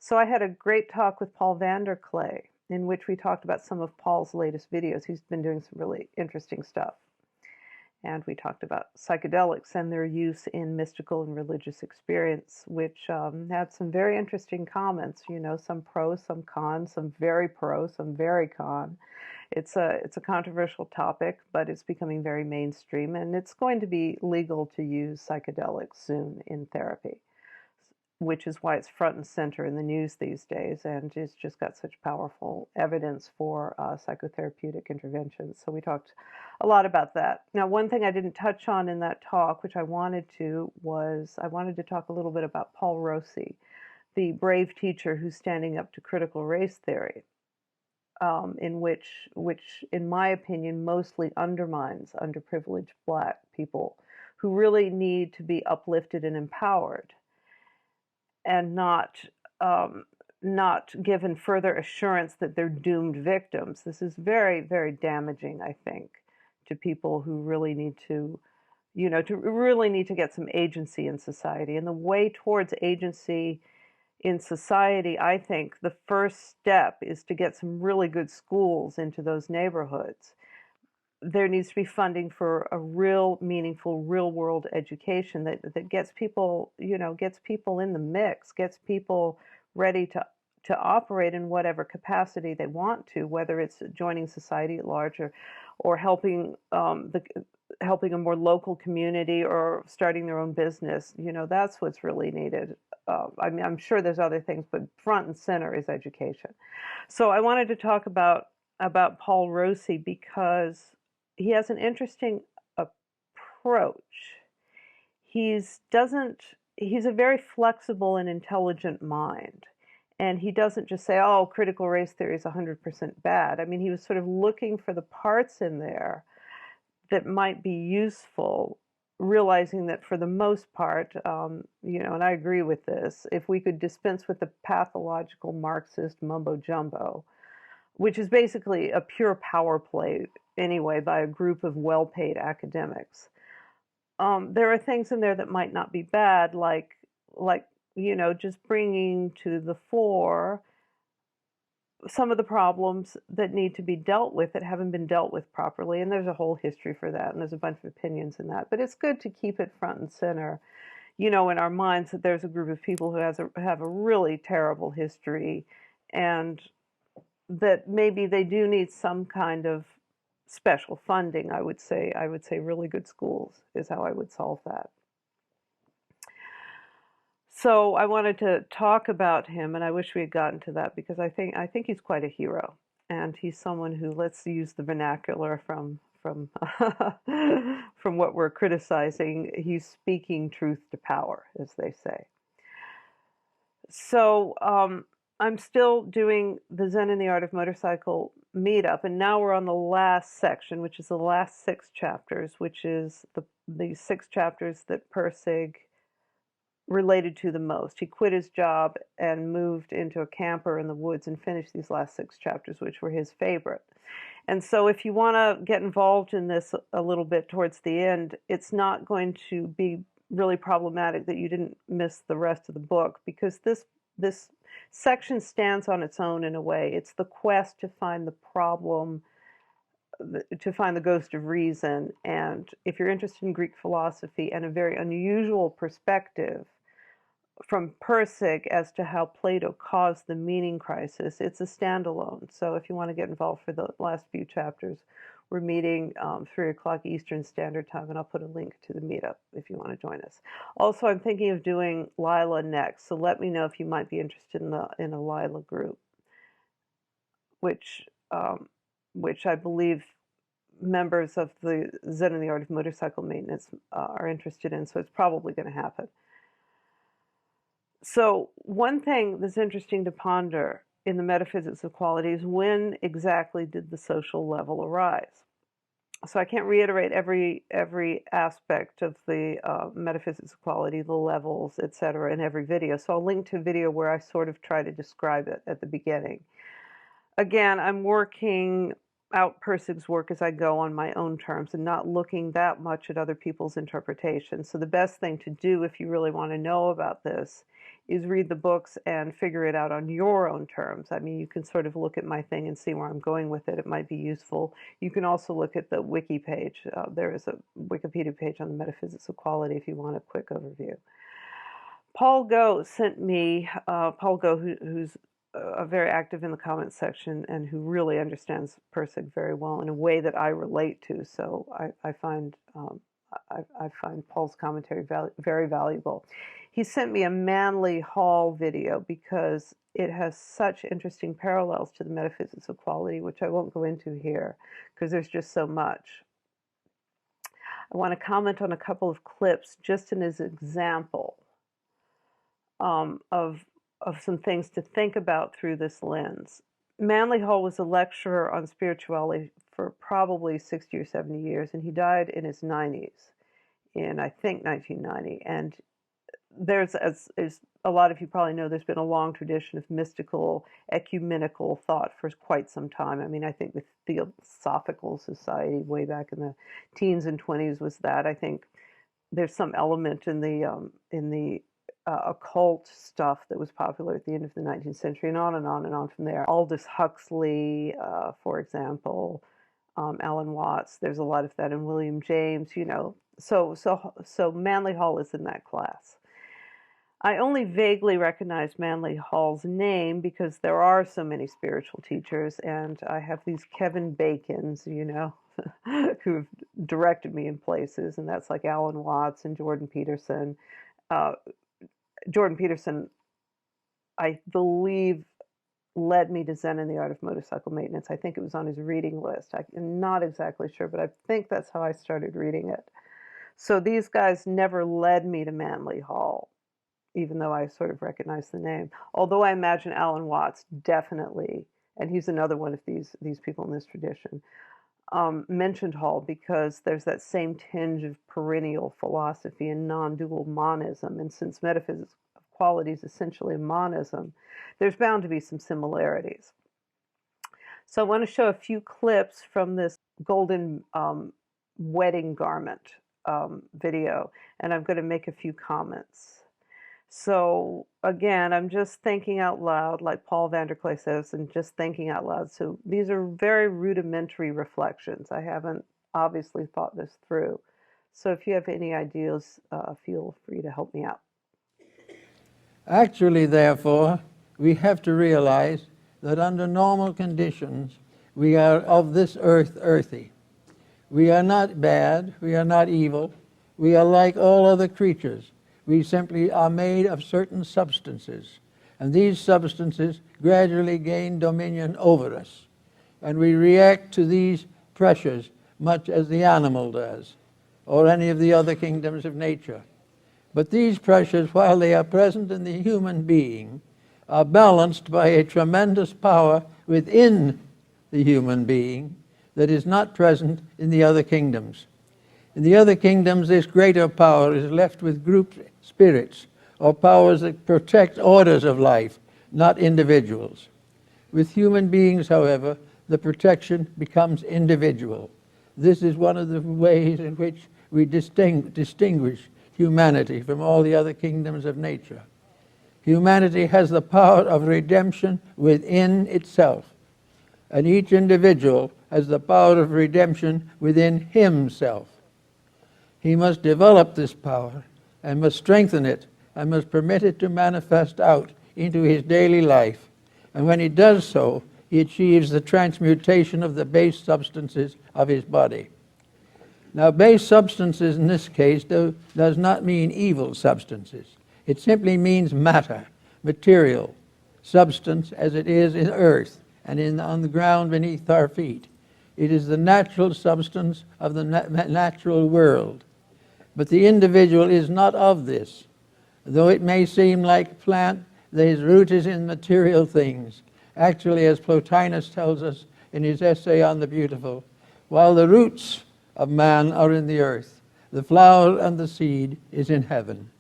So I had a great talk with Paul Vanderklay in which we talked about some of Paul's latest videos. He's been doing some really interesting stuff. And we talked about psychedelics and their use in mystical and religious experience, which had some very interesting comments, you know, some pro, some con, some very pro, some very con. It's a controversial topic, but it's becoming very mainstream, and it's going to be legal to use psychedelics soon in therapy, which is why it's front and center in the news these days, and it's just got such powerful evidence for psychotherapeutic interventions. So we talked a lot about that. Now, one thing I didn't touch on in that talk, which I wanted to, was I wanted to talk a little bit about Paul Rossi, the brave teacher who's standing up to critical race theory, in which, in my opinion, mostly undermines underprivileged Black people who really need to be uplifted and empowered, and not given further assurance that they're doomed victims. This is very, very damaging, I think, to people who really need to, you know, to really need to get some agency in society. And the way towards agency in society, I think the first step is to get some really good schools into those neighborhoods. There needs to be funding for a real meaningful real world education that gets people, you know, gets people in the mix, gets people ready to operate in whatever capacity they want to, whether it's joining society at large or helping helping a more local community or starting their own business. You know, that's what's really needed. I mean, I'm sure there's other things, but front and center is education. So I wanted to talk about Paul Rossi because he has an interesting approach. He's a very flexible and intelligent mind. And he doesn't just say, oh, critical race theory is 100% bad. I mean, he was sort of looking for the parts in there that might be useful, realizing that for the most part, you know, and I agree with this, if we could dispense with the pathological Marxist mumbo jumbo, which is basically a pure power play anyway by a group of well-paid academics. There are things in there that might not be bad, like you know, just bringing to the fore some of the problems that need to be dealt with that haven't been dealt with properly. And there's a whole history for that, and there's a bunch of opinions in that. But it's good to keep it front and center, you know, in our minds that there's a group of people who have a really terrible history, and that maybe they do need some kind of special funding. I would say really good schools is how I would solve that. So I wanted to talk about him, and I wish we had gotten to that because I think he's quite a hero, and he's someone who, let's use the vernacular from from what we're criticizing, he's speaking truth to power, as they say. So I'm still doing the Zen and the Art of Motorcycle meetup, and now we're on the last section, which is the last 6 chapters, which is the 6 chapters that Persig related to the most. He quit his job and moved into a camper in the woods and finished these last 6 chapters, which were his favorite. And so if you want to get involved in this a little bit towards the end, it's not going to be really problematic that you didn't miss the rest of the book, because this section stands on its own in a way. It's the quest to find the problem, to find the ghost of reason. And if you're interested in Greek philosophy and a very unusual perspective from Persig as to how Plato caused the meaning crisis, it's a standalone. So if you want to get involved for the last few chapters, we're meeting 3 o'clock Eastern Standard Time, and I'll put a link to the meetup if you want to join us. Also, I'm thinking of doing Lila next, so let me know if you might be interested in a Lila group, which I believe members of the Zen and the Art of Motorcycle Maintenance are interested in, so it's probably going to happen. So one thing that's interesting to ponder in the metaphysics of quality is, when exactly did the social level arise? So I can't reiterate every aspect of the metaphysics of quality, the levels, etc., in every video. So I'll link to a video where I sort of try to describe it at the beginning. Again, I'm working out Persig's work as I go on my own terms and not looking that much at other people's interpretations. So the best thing to do if you really want to know about this is read the books and figure it out on your own terms. I mean, you can sort of look at my thing and see where I'm going with it. It might be useful. You can also look at the wiki page. There is a Wikipedia page on the metaphysics of quality if you want a quick overview. Paul Go sent me, Paul Go, who's very active in the comments section and who really understands Persig very well in a way that I relate to. So I find Paul's commentary very valuable. He sent me a Manly Hall video because it has such interesting parallels to the metaphysics of quality, which I won't go into here because there's just so much. I want to comment on a couple of clips just as an example of some things to think about through this lens. Manly Hall was a lecturer on spirituality for probably 60 or 70 years, and he died in his 90s, in I think 1990. And there's, as a lot of you probably know, there's been a long tradition of mystical, ecumenical thought for quite some time. I mean, I think the Theosophical Society way back in the teens and 20s was that. I think there's some element in the occult stuff that was popular at the end of the 19th century, and on and on and on from there. Aldous Huxley, for example, Alan Watts. There's a lot of that in William James. You know, so Manly Hall is in that class. I only vaguely recognize Manly Hall's name because there are so many spiritual teachers, and I have these Kevin Bacons, you know, who've directed me in places, and that's like Alan Watts and Jordan Peterson. Jordan Peterson, I believe, led me to Zen and the Art of Motorcycle Maintenance. I think it was on his reading list. I'm not exactly sure, but I think that's how I started reading it. So these guys never led me to Manly Hall, even though I sort of recognize the name. Although I imagine Alan Watts definitely, and he's another one of these people in this tradition, mentioned Hall because there's that same tinge of perennial philosophy and non-dual monism. And since metaphysics of quality is essentially a monism, there's bound to be some similarities. So I want to show a few clips from this golden wedding garment video, and I'm going to make a few comments. So again, I'm just thinking out loud, like Paul Vanderklay says, and just thinking out loud. So these are very rudimentary reflections. I haven't obviously thought this through. So if you have any ideas, feel free to help me out. Actually, therefore, we have to realize that under normal conditions, we are of this earth earthy. We are not bad, we are not evil, we are like all other creatures. We simply are made of certain substances, and these substances gradually gain dominion over us, and we react to these pressures much as the animal does, or any of the other kingdoms of nature. But these pressures, while they are present in the human being, are balanced by a tremendous power within the human being that is not present in the other kingdoms. In the other kingdoms, this greater power is left with group spirits, or powers that protect orders of life, not individuals. With human beings, however, the protection becomes individual. This is one of the ways in which we distinguish humanity from all the other kingdoms of nature. Humanity has the power of redemption within itself, and each individual has the power of redemption within himself. He must develop this power and must strengthen it and must permit it to manifest out into his daily life. And when he does so, he achieves the transmutation of the base substances of his body. Now, base substances in this case does not mean evil substances. It simply means matter, material, substance as it is in earth and on the ground beneath our feet. It is the natural substance of the natural world. But the individual is not of this. Though it may seem like a plant, his root is in material things. Actually, as Plotinus tells us in his essay on the beautiful, while the roots of man are in the earth, the flower and the seed is in heaven.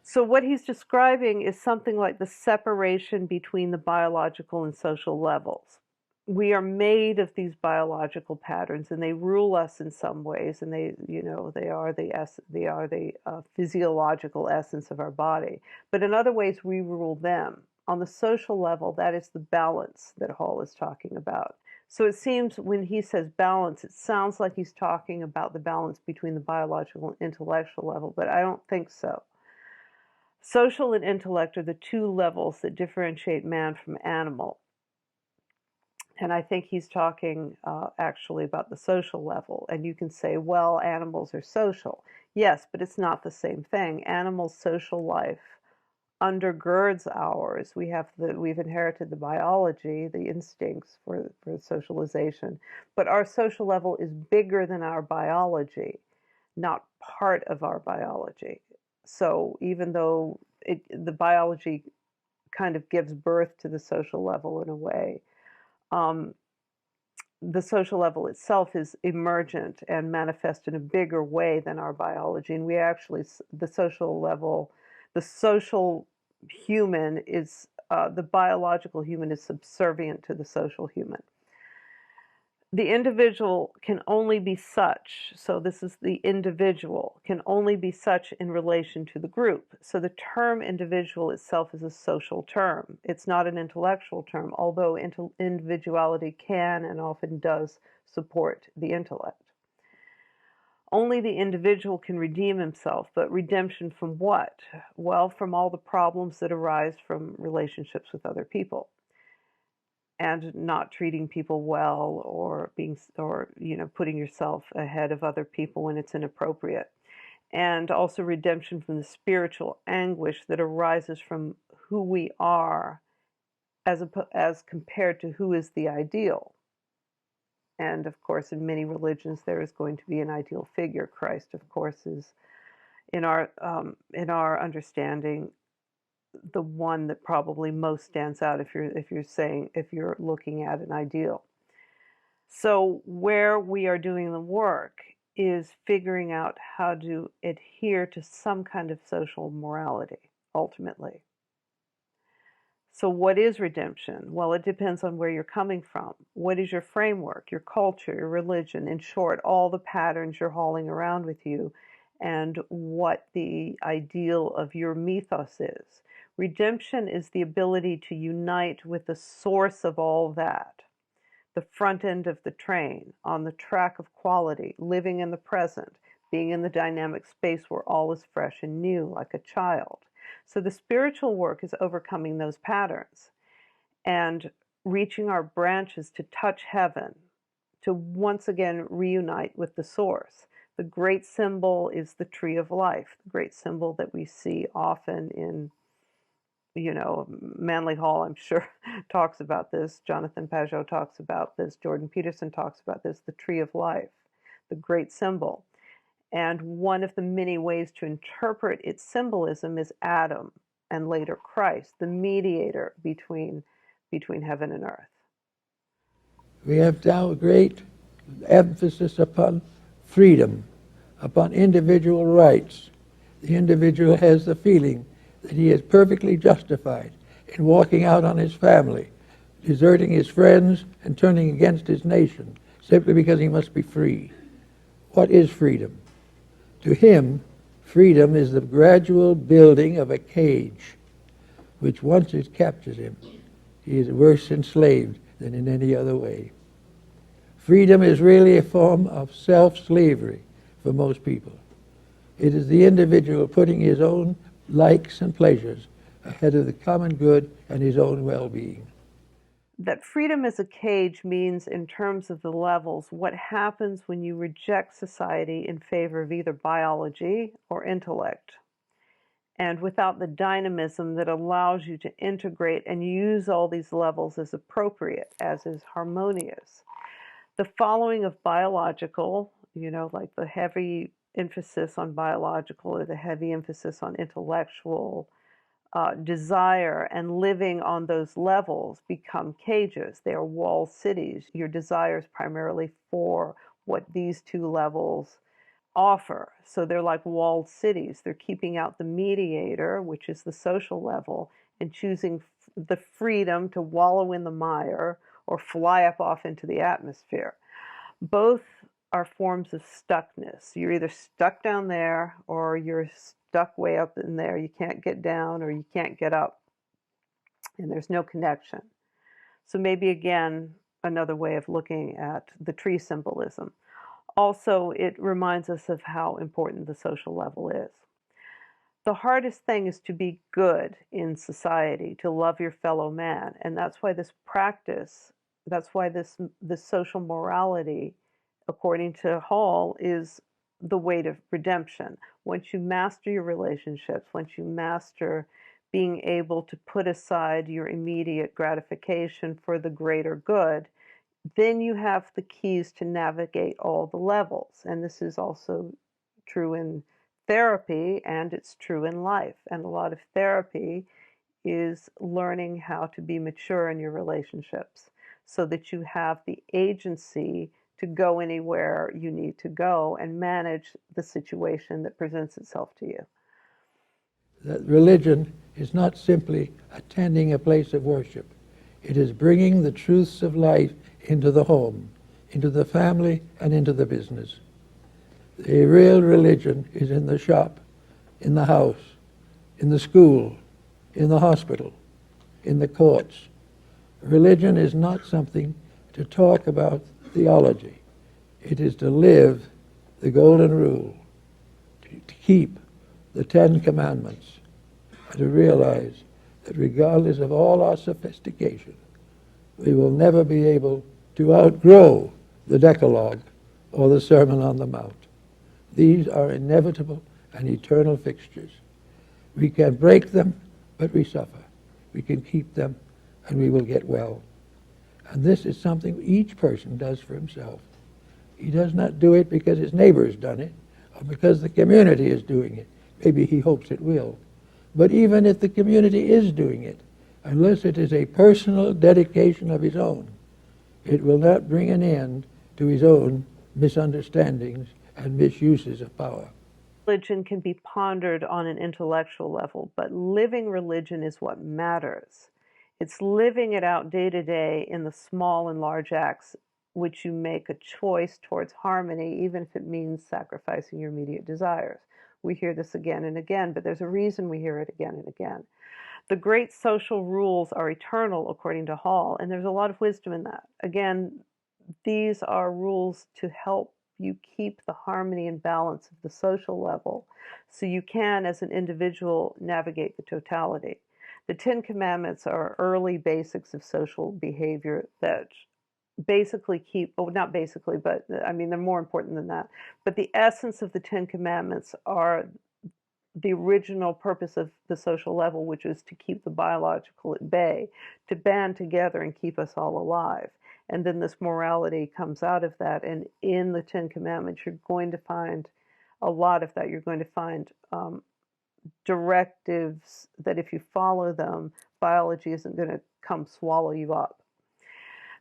So what he's describing is something like the separation between the biological and social levels. we are made of these biological patterns, and they rule us in some ways, and they are the physiological essence of our body. But in other ways, we rule them. On the social level, that is the balance that Hall is talking about. So it seems when he says balance, it sounds like he's talking about the balance between the biological and intellectual level, but I don't think so. Social and intellect are the two levels that differentiate man from animal. And I think he's talking actually about the social level. And you can say, well, animals are social. Yes, but it's not the same thing. Animals' social life undergirds ours. We've inherited the biology, the instincts for socialization, but our social level is bigger than our biology, not part of our biology. So even though the biology kind of gives birth to the social level in a way, um, the social level itself is emergent and manifest in a bigger way than our biology. And we actually, the social level, the social human is, the biological human is subservient to the social human. The individual can only be such, so this is the individual, can only be such in relation to the group. So the term individual itself is a social term. It's not an intellectual term, although individuality can and often does support the intellect. Only the individual can redeem himself, but redemption from what? Well, from all the problems that arise from relationships with other people, and not treating people well, or putting yourself ahead of other people when it's inappropriate, and also redemption from the spiritual anguish that arises from who we are as compared to who is the ideal. And of course, in many religions there is going to be an ideal figure. Christ, of course, is in our understanding the one that probably most stands out if you're looking at an ideal. So where we are doing the work is figuring out how to adhere to some kind of social morality, ultimately. So what is redemption? Well, it depends on where you're coming from. What is your framework, your culture, your religion? In short, all the patterns you're hauling around with you and what the ideal of your mythos is. Redemption is the ability to unite with the source of all that, the front end of the train, on the track of quality, living in the present, being in the dynamic space where all is fresh and new, like a child. So the spiritual work is overcoming those patterns and reaching our branches to touch heaven, to once again reunite with the source. The great symbol is the tree of life, the great symbol that we see often in, Manly Hall, I'm sure, talks about this. Jonathan Pajot talks about this. Jordan Peterson talks about this, the tree of life, the great symbol. And one of the many ways to interpret its symbolism is Adam and later Christ, the mediator between heaven and earth. We have now great emphasis upon freedom, upon individual rights. The individual has the feeling that he is perfectly justified in walking out on his family, deserting his friends, and turning against his nation, simply because he must be free. What is freedom? To him, freedom is the gradual building of a cage, which once it captures him, he is worse enslaved than in any other way. Freedom is really a form of self-slavery for most people. It is the individual putting his own likes and pleasures ahead of the common good and his own well-being. That freedom as a cage means, in terms of the levels, what happens when you reject society in favor of either biology or intellect, and without the dynamism that allows you to integrate and use all these levels as appropriate, as is harmonious. The following of biological, like the heavy emphasis on biological or the heavy emphasis on intellectual desire and living on those levels become cages. They are walled cities. Your desires primarily for what these two levels offer. So they're like walled cities. They're keeping out the mediator, which is the social level, and choosing the freedom to wallow in the mire or fly up off into the atmosphere. Both are forms of stuckness. You're either stuck down there or you're stuck way up in there. You can't get down or you can't get up, and there's no connection. So maybe again, another way of looking at the tree symbolism. Also, it reminds us of how important the social level is. The hardest thing is to be good in society, to love your fellow man. And that's why this practice, that's why this social morality, according to Hall, is the way to redemption. Once you master your relationships, once you master being able to put aside your immediate gratification for the greater good, then you have the keys to navigate all the levels. And this is also true in therapy, and it's true in life. And a lot of therapy is learning how to be mature in your relationships so that you have the agency to go anywhere you need to go and manage the situation that presents itself to you. That religion is not simply attending a place of worship. It is bringing the truths of life into the home, into the family, and into the business. The real religion is in the shop, in the house, in the school, in the hospital, in the courts. Religion is not something to talk about theology. It is to live the golden rule, to keep the Ten Commandments, and to realize that regardless of all our sophistication, we will never be able to outgrow the Decalogue or the Sermon on the Mount. These are inevitable and eternal fixtures. We can break them, but we suffer. We can keep them, and we will get well. And this is something each person does for himself. He does not do it because his neighbor has done it, or because the community is doing it. Maybe he hopes it will. But even if the community is doing it, unless it is a personal dedication of his own, it will not bring an end to his own misunderstandings and misuses of power. Religion can be pondered on an intellectual level, but living religion is what matters. It's living it out day to day in the small and large acts, which you make a choice towards harmony, even if it means sacrificing your immediate desires. We hear this again and again, but there's a reason we hear it again and again. The great social rules are eternal, according to Hall, and there's a lot of wisdom in that. Again, these are rules to help you keep the harmony and balance of the social level so you can, as an individual, navigate the totality. The Ten Commandments are early basics of social behavior that basically keep, oh, not basically, but I mean, they're more important than that. But the essence of the Ten Commandments are the original purpose of the social level, which is to keep the biological at bay, to band together and keep us all alive. And then this morality comes out of that. And in the Ten Commandments, you're going to find a lot of that. You're going to find directives that if you follow them, biology isn't going to come swallow you up.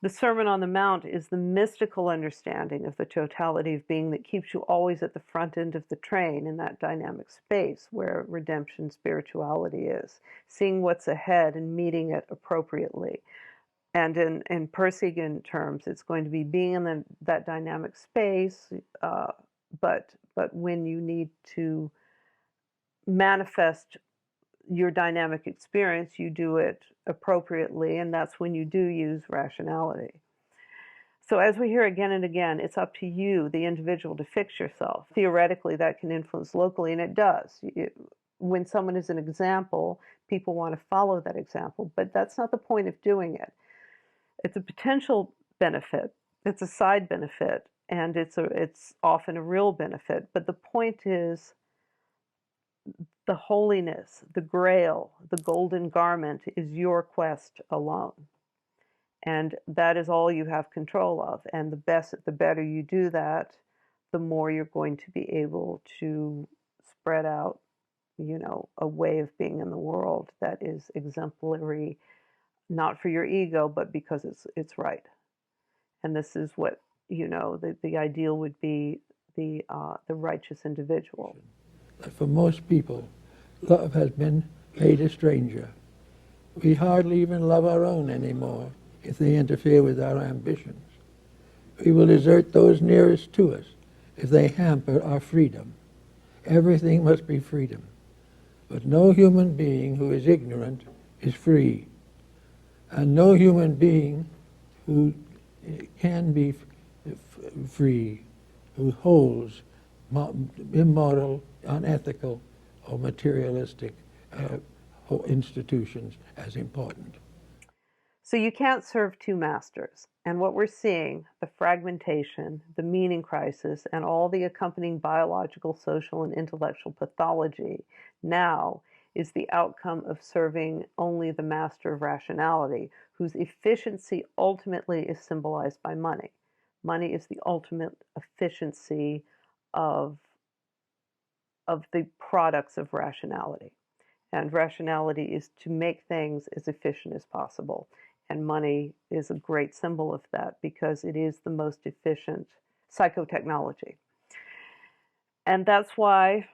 The Sermon on the Mount is the mystical understanding of the totality of being that keeps you always at the front end of the train in that dynamic space where redemption spirituality is, seeing what's ahead and meeting it appropriately. And in Persian terms, it's going to be being in that dynamic space, but when you need to manifest your dynamic experience, you do it appropriately, and that's when you do use rationality. So as we hear again and again, it's up to you, the individual, to fix yourself. Theoretically, that can influence locally, and it does. When someone is an example, people want to follow that example, but that's not the point of doing it. It's a potential benefit, it's a side benefit, and it's often a real benefit. But the point is the holiness, the grail, the golden garment is your quest alone. And that is all you have control of. And the better you do that, the more you're going to be able to spread out, a way of being in the world that is exemplary, not for your ego, but because it's right. And this is what, the ideal would be the righteous individual. For most people, love has been made a stranger. We hardly even love our own anymore. if they interfere with our ambitions. We will desert those nearest to us if they hamper our freedom. Everything must be freedom. But no human being who is ignorant is free. And no human being who can be free, who holds immoral, unethical, or materialistic institutions as important. So you can't serve two masters. And what we're seeing, the fragmentation, the meaning crisis, and all the accompanying biological, social, and intellectual pathology now is the outcome of serving only the master of rationality, whose efficiency ultimately is symbolized by money. Money is the ultimate efficiency of, of the products of rationality. And rationality is to make things as efficient as possible. And money is a great symbol of that because it is the most efficient psychotechnology. And that's why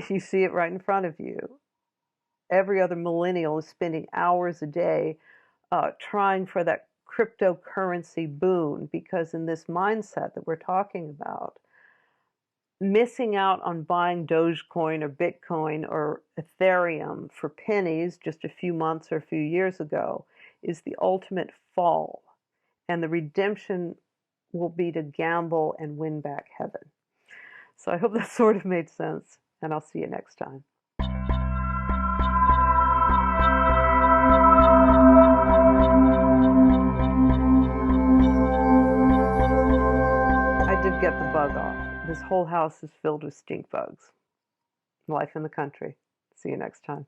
you see it right in front of you. Every other millennial is spending hours a day trying for that cryptocurrency boon because in this mindset that we're talking about, missing out on buying Dogecoin or Bitcoin or Ethereum for pennies just a few months or a few years ago is the ultimate fall. And the redemption will be to gamble and win back heaven. So I hope that sort of made sense, and I'll see you next time. I did get the bug off. This whole house is filled with stink bugs. Life in the country. See you next time.